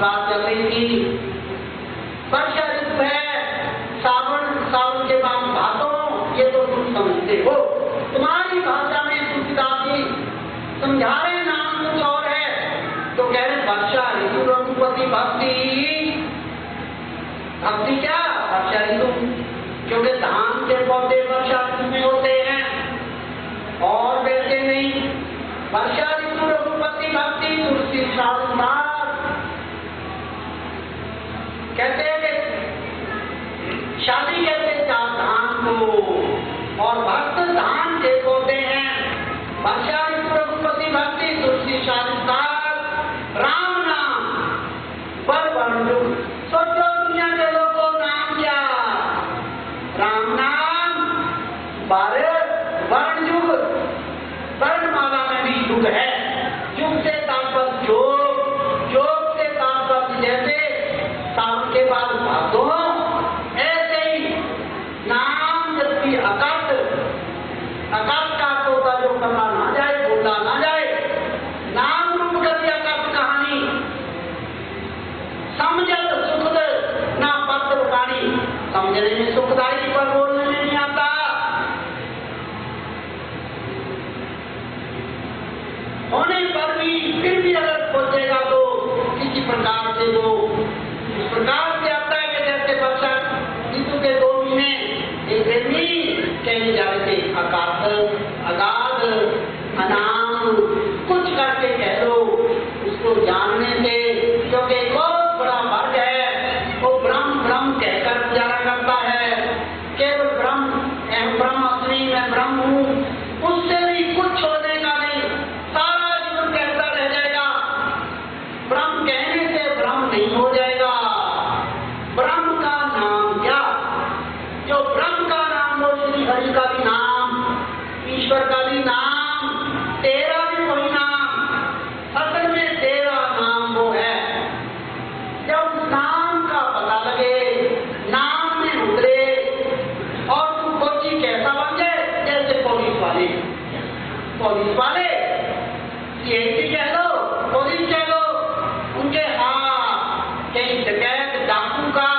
बात चल रही थी। वर्षा ऋतु है, सावन के बाद भादो, ये तो तुम समझते हो। तुम्हारी भाषा में तुलसीदास जी समझा रहे नाम कुछ और है, तो कह रहे वर्षा ऋतु रघुपति भक्ति। भक्ति क्या? वर्षा ऋतु, क्योंकि धान के पौधे वर्षा ऋतु में होते हैं और वैसे नहीं। वर्षा ऋतु रघुपति भक्ति तुलसी शास्त्र कहते हैं कि शादी कहते चार धान को, और भक्त धान के पौधे हैं। वर्षा ऋतु रघुपति भक्ति तुलसी शास्त्र राम नाम पर वर्णुक। सोचो दुनिया के लोगों नाम क्या? राम नाम पर वर्ण युग, वर्णमाला में भी युग है। युग से तात्पर्य योग, योग से तात्पर्य जैसे सावन के बाद भादो, ऐसे ही नाम जब भी अकट, अकट का होता जो करना ना जाए, बोला ना जाए, नाम रूप कर दिया अकट कहानी। समझत सुखद ना पत्र वाणी, समझने में सुखदायी पर बोलने में नहीं आता। होने पर भी फिर भी अगर सोचेगा तो किसी प्रकार से वो इस प्रकार से आता है कि जैसे वर्षा ऋतु के 2 महीने एक प्रेमी कहने जा रहे थे, आकाश अगाध अनाम कुछ करके कह लो उसको जानने से, क्योंकि एक बहुत बड़ा वर्ग है वो ब्रह्म ब्रह्म कहकर गुजारा करता है। केवल ब्रह्म, ब्रह्म असली मैं ब्रह्म हूँ, उससे भी कुछ होने का नहीं, सारा जीवन कहता रह जाएगा। ब्रह्म कहने से ब्रह्म नहीं हो जाएगा। ब्रह्म का नाम क्या? जो ब्रह्म का नाम हो, श्री हरि का भी नाम, ईश्वर का भी नाम, तेरा भी कोई नाम, असल में तेरा नाम वो है। जब नाम का पता लगे, नाम में उतरे और तू कोची कैसा बन जाए, जैसे पुलिस वाले, पुलिस वाले सीआईडी कह लो, पुलिस कह लो, उनके हाथ कहीं डकैत डाकू का,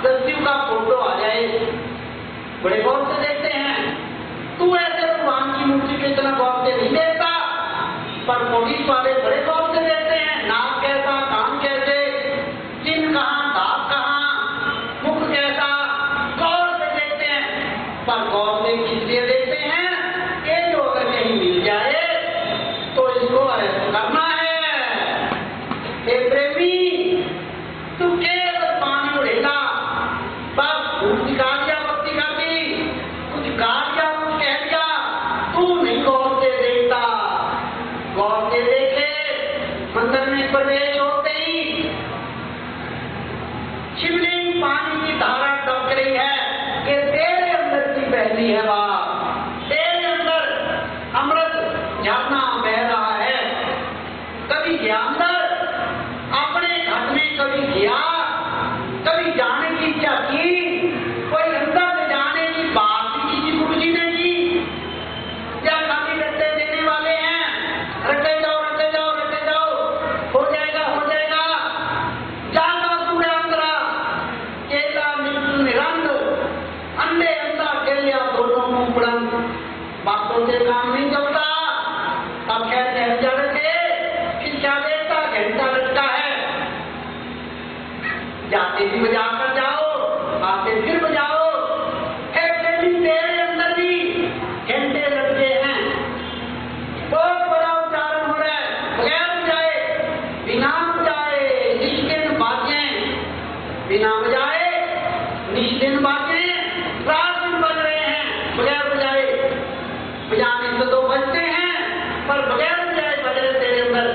दस्यु का फोटो आ जाए, बड़े गौर से देखते हैं। तू ऐसे भगवान की मूर्ति के इतना गौर से नहीं देखता, पर पुलिस वाले बड़े गौर से देखते हैं। नाक कैसा, कान कैसे, चिन्ह कहाँ, दांत कहाँ, मुख कैसा, गौर से देखते हैं। पर गौर से किसलिए देखते हैं? ये जो अगर कहीं मिल जाए तो इसको अरेस्ट करना है। एक प्रेमी तू केवल पानी उड़ेगा, बस धूप निकाल दिया, बत्ती कर दी, कुछ काट दिया, कुछ कह दिया, तू नहीं गौर से देखता। गौर से देखे, मंदिर में प्रवेश होते ही शिवलिंग पानी की धारा टपक रही है कि तेरे अंदर की बहनी है बात, तेरे अंदर अमृत झरना बह रहा है। कभी गया अंदर, अपने घर में कभी गया, कभी जाने की इच्छा की, कोई अंदर से जाने की बात भी किसी गुरु जी ने की, या खाली रट्टे देने वाले हैं, रट्टे जाओ रट्टे जाओ रट्टे जाओ, हो जाएगा हो जाएगा। जाता सूर्य अंतरा केला मृत्यु निरंद, अंडे अंधा केलिया दोनों मुंह बुलंद। बातों से काम नहीं चलता। अब कहते हैं जा रहे थे, शिक्षा देता घंटा लगता है, जाते भी बजा कर जाओ, आते फिर बजाओ। ऐसे भी तेरे अंदर भी घंटे लगते हैं। बहुत बड़ा उच्चारण हो रहा है, बगैर बजाए, बिना बजाए, निष्ठिन बाजें, बिना बजाए निष्ठिन बाजें रात दिन बज रहे हैं, बगैर बजाए। बजाने से तो बजते हैं, पर बगैर बजाए बज रहे तेरे अंदर,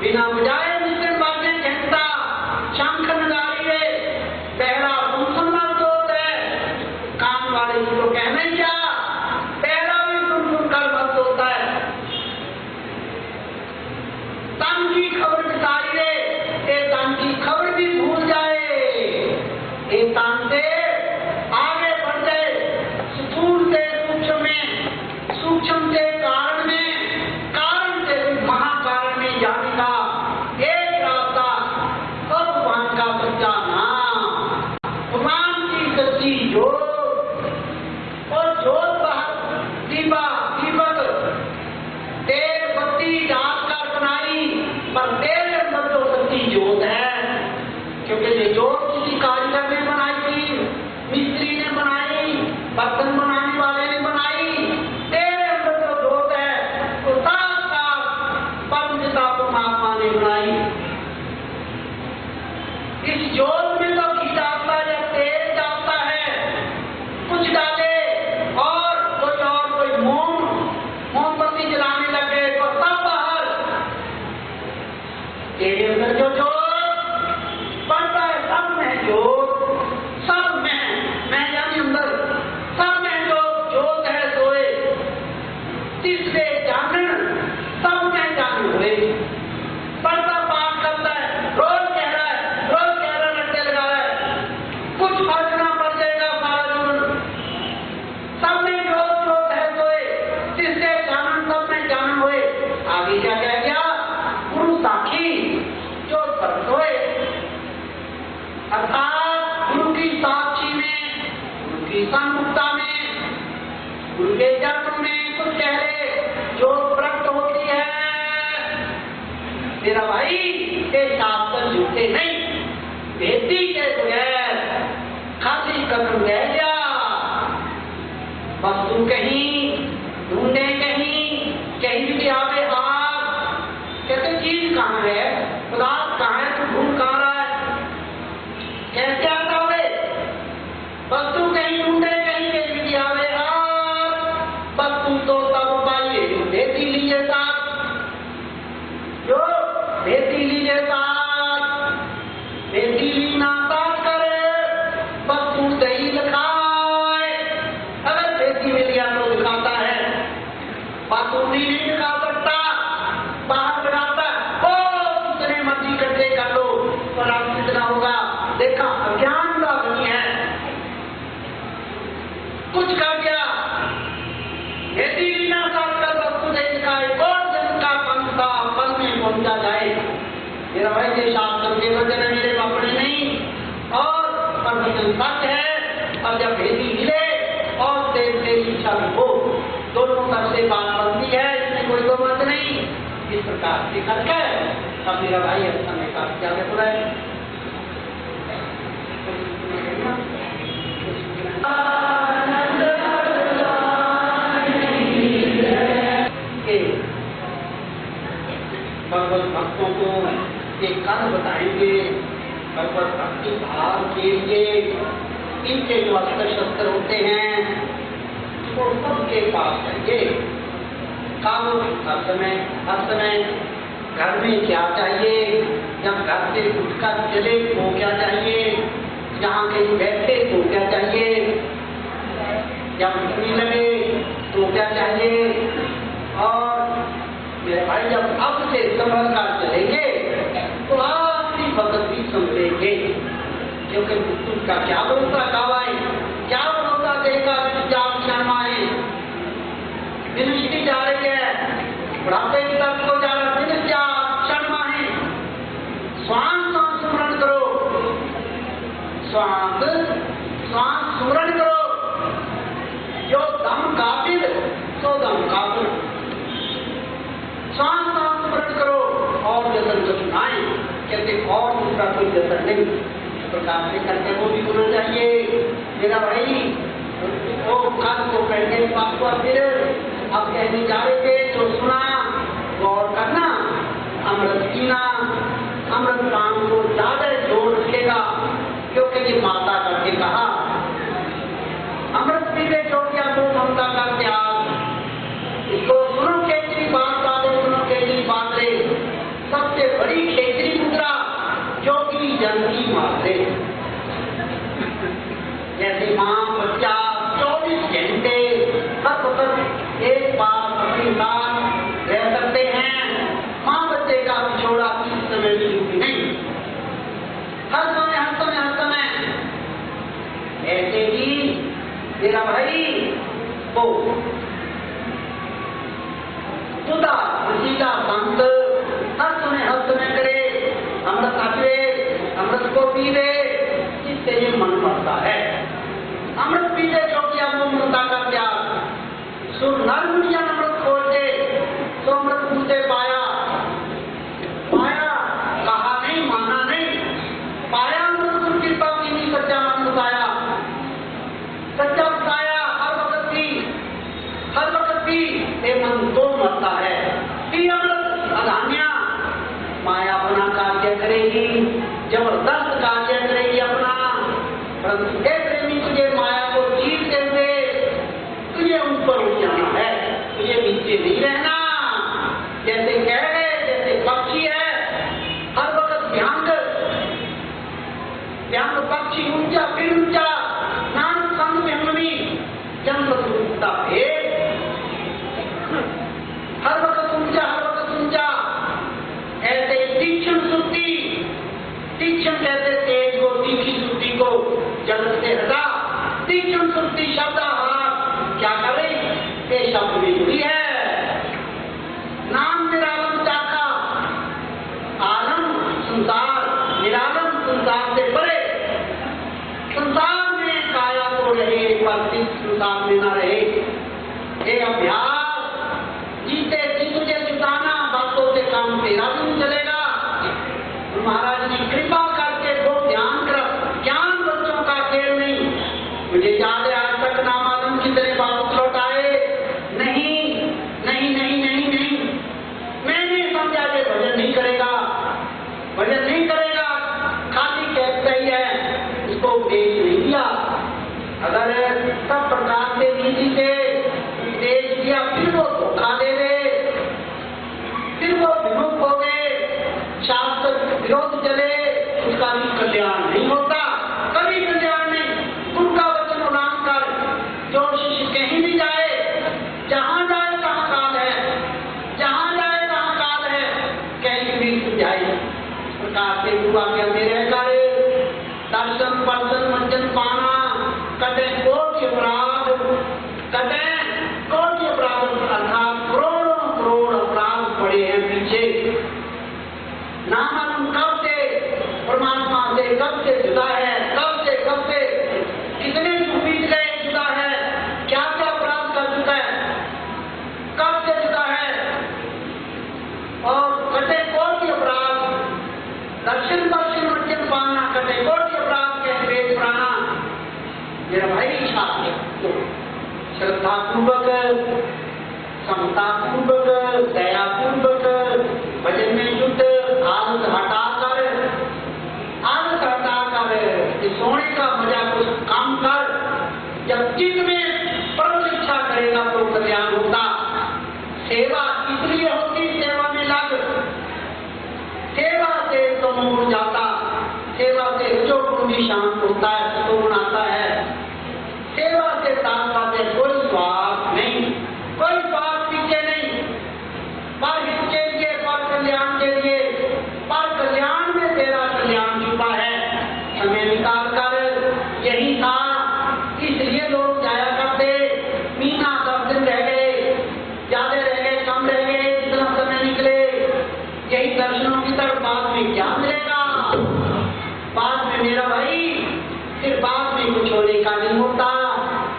बिना बजाए निष्ठिन बाजें, घंटा, शंख नगारी है, पहला सुन मत होता है। कान वाले को कहना ही क्या, पहला भी सुन कर मत होता है। तन की खबर बिसारी रे, तन की खबर भी भूल जाए। ने जोत किसी कारीगर ने बनाई थी, मिस्त्री ने बनाई, बर्तन बनाने वाले ने बनाई, तेरे अंदर जो जोत है वो साक्षात परमपिता परमात्मा ने बनाई। इस जोत में तो घी डालता है या तेल डालता है, कुछ डाले और कोई मोमबत्ती जलाने लगे तो सब बाहर। तेरे अंदर जो जोत पड़ता है सब में जोत, सब में यानी अंदर सब में जो जोत है सोए, तीसरे जानन सब में जान हुए। पढ़ता पाठ करता है, रोज कह रहा है, रट्टे लगा रहा है, कुछ फर्क ना पड़ जाएगा सारा जीवन। सब में जोत है सोए, तीसरे जानन सब में जानन हुए। आगे क्या कह गया? गुरु साक्षी जो पर सोए, अर्थात गुरु की साक्षी में, गुरु की सम्मुखता में, गुरु के जन्म में कुछ चेहरे जो प्रकट होती है। मेरा भाई ये शास्त्र झूठे नहीं, बेटी के बगैर खाली कदम रह गया। बस तुम कहीं ढूंढे, कहीं भी आवे हाथ, कहते चीज कहाँ है, पदार्थ कहाँ है, तू ढूंढ कहाँ रहा है, कैसे आता हुए? बस तू कहीं ढूंढे, कहीं भी आवे हाथ, बस तू तो तब पाइए जो बेटी लीजिए साथ, जो बेटी लीजिए साथ, बेटी लीना साथ करे, बस तू दही दिखाए। अगर बेटी मिल गया तो दिखाता है, बातूनी नहीं दिखा सकता, बाहर बनाता ओ जितने मर्जी इकट्ठे कर लो पर आप कितना होगा। देखा अज्ञान का नहीं है, कुछ कर गया बेटी लीना साथ कर, बस तू दही दिखाए, और जिनका पंथा फल में पहुंचा जाए। मेरा भाई ये शास्त्र के वचन मेरे अपने नहीं और परवचन सत्य है। और जब बेटी मिले और तेरी इच्छा हो, दोनों तरफ से बात बनती है, इसमें कोई दो मत नहीं। इस प्रकार से करके अब मेरा भाई अच्छा में काफी ज्यादा बुरा है। भगवत भक्तों को एक कर्म बताएंगे, भगवत भक्ति भाव के लिए इनके जो अस्त्र शस्त्र होते हैं वो सबके पास चाहिए। काम हर समय घर में क्या चाहिए, जब घर से उठकर चले तो क्या चाहिए, जहाँ कहीं बैठे तो क्या चाहिए, जब उठने लगे तो क्या चाहिए। और मेरे भाई जब अब से संभल कर चलेंगे तो आपकी भगत भी संभलेंगे, क्योंकि उसका क्या भरोसा गवाए, क्या भरोसा देगा शर्माए। दिनष्टि जा रही है, बुढ़ापे की तरफ को जा रहा, दिन क्या शर्माए। श्वास स्मरण करो, श्वास स्मरण करो, जो दम काबिल सो दम काबिल। श्वास स्मरण करो और जतन को सुनाए, कहते और दूसरा कोई जतन नहीं। इस प्रकार से करके वो भी होना चाहिए। मेरा भाई वो कल को कहने बात को फिर अब कहने जा रहे थे जो सुना गौर करना, अमृत पीना, अमृत पान को ज्यादा जोर रखेगा, क्योंकि ये माता करके कहा अमृत पीवे जो किया तो ममता का त्याग। इसको सुनो केजरी बात वाले, सुनो केजरी बात रे, सबसे बड़ी केजरी मुद्रा जो कि जनती मात्रे। जैसे माँ बच्चा 24 घंटे हर वक्त एक बार अपनी साथ रह सकते हैं, माँ बच्चे का पिछोड़ा किसी समय भी छूटी नहीं, हर समय ऐसे ही मेरा भाई वो खुदा वसीला संत हर समय करे, अमृत आवे, अमृत को पीवे, जिससे ये मन पड़ता है। अमृत पीवे जो किया वो ममता का त्याग। सुर नर मुनिया अमृत खोजे तो अमृत मुझे पाया, कहा नहीं, माना नहीं, पाया अमृत तीक्ष्ण कहते तेज को, तीखी सुक्ति को जगत से हटा। तीक्ष्ण सुक्ति शब्द क्या करे, ये शब्द भी जुड़ी है। नाम निरालम चाखा, आलम संसार, निरालम संसार से परे। संसार में काया तो रहे पर संसार में न रहे। ये अभ्यास जीते जी तुझे जुटाना, बातों से काम तेरा भी नहीं चलेगा। महाराज जी कृपा करके वो ध्यान कर, ज्ञान बच्चों का खेल नहीं। मुझे याद है आज तक ना मालूम कितने वापस लौट आए। नहीं नहीं नहीं नहीं नहीं, मैंने समझा ये भजन नहीं करेगा, भजन नहीं करेगा, खाली कहता ही है, उसको उपदेश नहीं दिया। अगर सब प्रकार से नीति से उपदेश दिया फिर वो धोखा दे दे, फिर वो विमुख हो गए, शास्त्र विरोध चले, उसका भी कल्याण नहीं होता, कभी कल्याण नहीं। उनका वचन उड़ान कर जो शिष्य कहीं भी जाए, जहां जाए तहां काल है, जहां जाए तहां काल है, कहीं भी जाए। इस प्रकार से युवा के अंधेरे करे दर्शन पर्शन मंजन पाना, कटे कोटि अपराध, कटे कोटि अपराध, अर्थात करोड़ों करोड़ अपराध पड़े हैं पीछे। ना मालूम कब से परमात्मा से कब से जुदा है, कब से कितने बीत गए जुदा है, क्या क्या अपराध कर चुका है, कब से जुदा है। और कटे कोटि अपराध, दक्षिण पश्चिम मध्यम पाना, कटे कोटि अपराध के वेद प्राणा। मेरा भाई छात्र तो श्रद्धा पूर्वक, समता पूर्वक, दया पूर्वक भजन में जुट, आलस हटाकर सोने का मजा कुछ काम कर। जब चित्त में परम इच्छा करेगा तो कल्याण होता। सेवा इसलिए होती, सेवा में लग, सेवा से तो मुड़ जाता, सेवा से जो गुण भी शांत होता है, तो गुण आता है। सेवा से साथ कोई स्वार्थ नहीं, कोई स्वार्थ पीछे नहीं, पर इसके लिए, पर कल्याण के लिए, पर कल्याण में तेरा कल्याण छुपा है। समय निकाल कर यही था, इसलिए लोग जाया करते। मीना 10 दिन रह गए, ज्यादा रह गए, कम रह गए, जितना समय निकले यही दर्शनों की तरफ। बाद में क्या मिलेगा, बाद में मेरा भाई फिर बाद में कुछ होने का नहीं होता।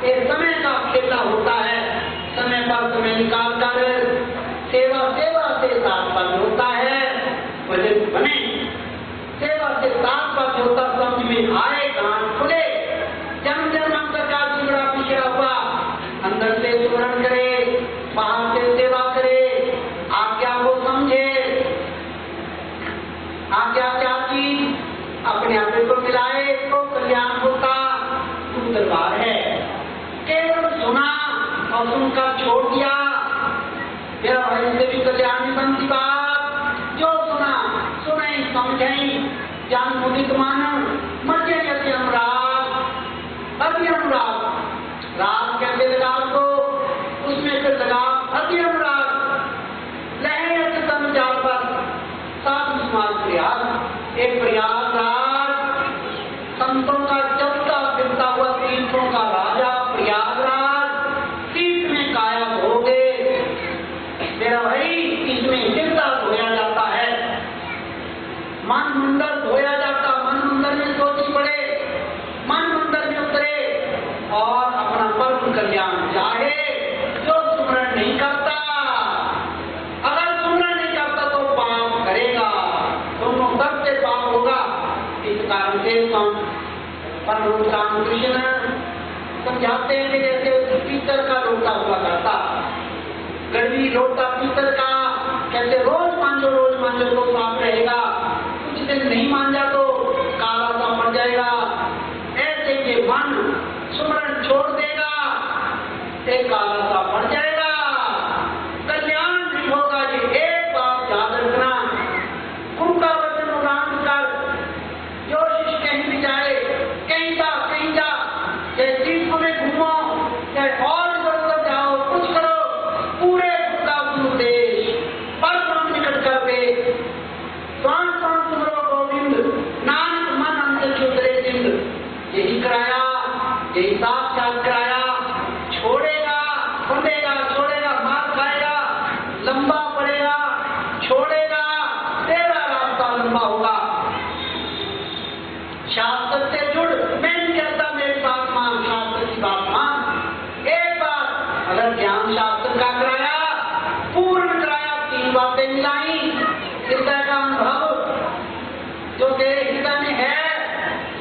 एक समय का खेला होता है, समय पर समय निकाल कर सेवा, सेवा से तात्पर्य होता है भजन बने। सेवा से तात्पर्य होता समझ में आए, कान खुले, जन्म जन्मांतर का बिगड़ा पिछड़ा हुआ अंदर से स्मरण करे, बाहर से सेवा करे, आज्ञा को समझे। आज्ञा क्या चीज, अपने आप को मिलाए तो कल्याण होता। दरबार है, केवल सुना और सुनकर छोड़ दिया, मेरा भाई से भी कल्याण नहीं बनती बात। जो सुना सुने समझे, ज्ञान मुदित मानव मजे अति अनुराग, अति अनुराग, राग कहते लगाव को, उसमें फिर लगाव अति अनुराग। लहर अत्यतम जाल पर साधु समाज प्रयास, एक प्रयागराज संतों का चलता फिरता हुआ, तीर्थों का राजा प्रयागराज, तीर्थ में काया हो गए। मेरा भाई इसमें चिंता धोया जाता है, मन मंदिर धोया जाता, मन मंदिर में सोच पड़े, मन मंदिर में उतरे और अपना परम कल्याण चाहे। जो सुमरण नहीं करता, अगर सुमरण नहीं करता तो पाप करेगा, दोनों सब से पाप होगा। इस कारण से परम रामकृष्ण समझाते हैं कि जैसे पीतल का लोटा हुआ करता, गर्मी लोटा पीतल का, कहते रोज मांझो तो साफ रहेगा, कुछ दिन नहीं मांझा तो काला सा पड़ जाएगा। ऐसे ये मन सुमरण छोड़ देगा, एक काला सा पड़ जाएगा, कल्याण नहीं होगा। ये एक बात याद रखना, गुरु का वचन उड़ान कर, जो शिष्य कहीं भी जाए, कहीं जा चाहे तीर्थ में घूमो, चाहे और इधर जाओ, कुछ करो, पूरे का उपदेश पर निकट कर दे। स्वान सुमरो गोविंद नाम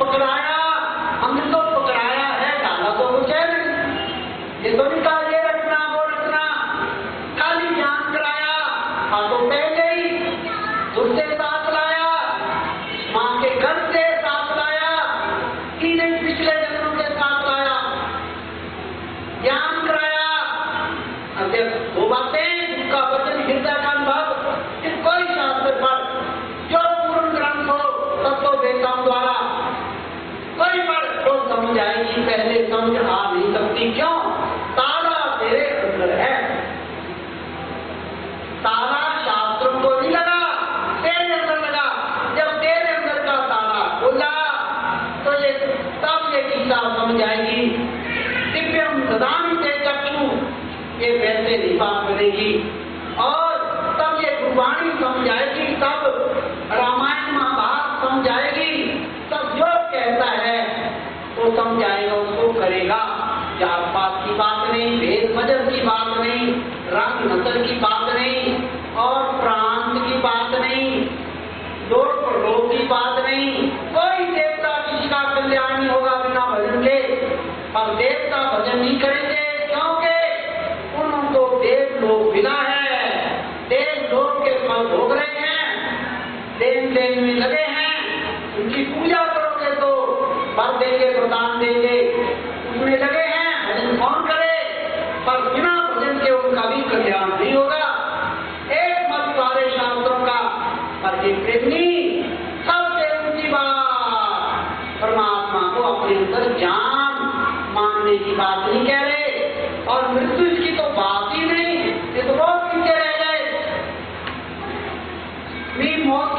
पकड़ाया, हमने तो पकड़ाया है, डाला तो कुछ है नहीं। ये तो नहीं कहा ये रखना वो रखना, खाली ज्ञान कराया, हाथों पे गई, उससे साथ लाया, माँ के घर से साथ लाया, कि नहीं पिछले जन्मों के साथ लाया, ज्ञान कराया। अब वो बातें जिसका वचन हृदय का अनुभव, कोई शास्त्र पर जो पूर्ण ग्रंथ हो तब तो वेदांत द्वारा कोई पर तो समझ आएगी, पहले समझ आ नहीं सकती। क्यों? ताला तेरे अंदर है, ताला शास्त्रों को नहीं लगा, तेरे अंदर लगा। जब तेरे अंदर का ताला खुला तो ये तब ये गीता समझ आएगी। दिव्यम ददामि ते चक्षु, ये वैसे नहीं बात करेगी। और तब ये गुरबाणी समझ आएगी, तब रामायण महाभारत समझ आएगी, तब जो कहता है वो समझ आएगा, उसको करेगा। जात पात की बात नहीं, भेद मजहब की बात नहीं, रंग नस्ल की बात नहीं, और प्रांत की बात नहीं, लोक प्रलोक की बात नहीं। कोई देवता किसी का कल्याण नहीं होगा बिना भजन के। पर देवता भजन नहीं करेंगे क्योंकि उनको देव लोग मिला है, देव लोग के फल भोग रहे हैं, लेन देन में लगे हैं। उनकी पूजा करोगे तो फल देंगे, प्रदान देंगे, उसमें लगे हैं। भजन कौन करे? पर बिना भजन के उनका भी कल्याण नहीं होगा। एक मत सारे शास्त्रों का, पर एक प्रेमी सबसे ऊंची बात परमात्मा को अपने अंदर ज्ञान मानने की बात नहीं कह रहे। और मृत्यु की तो बात ही नहीं, ये तो बहुत पीछे रह गए। मौत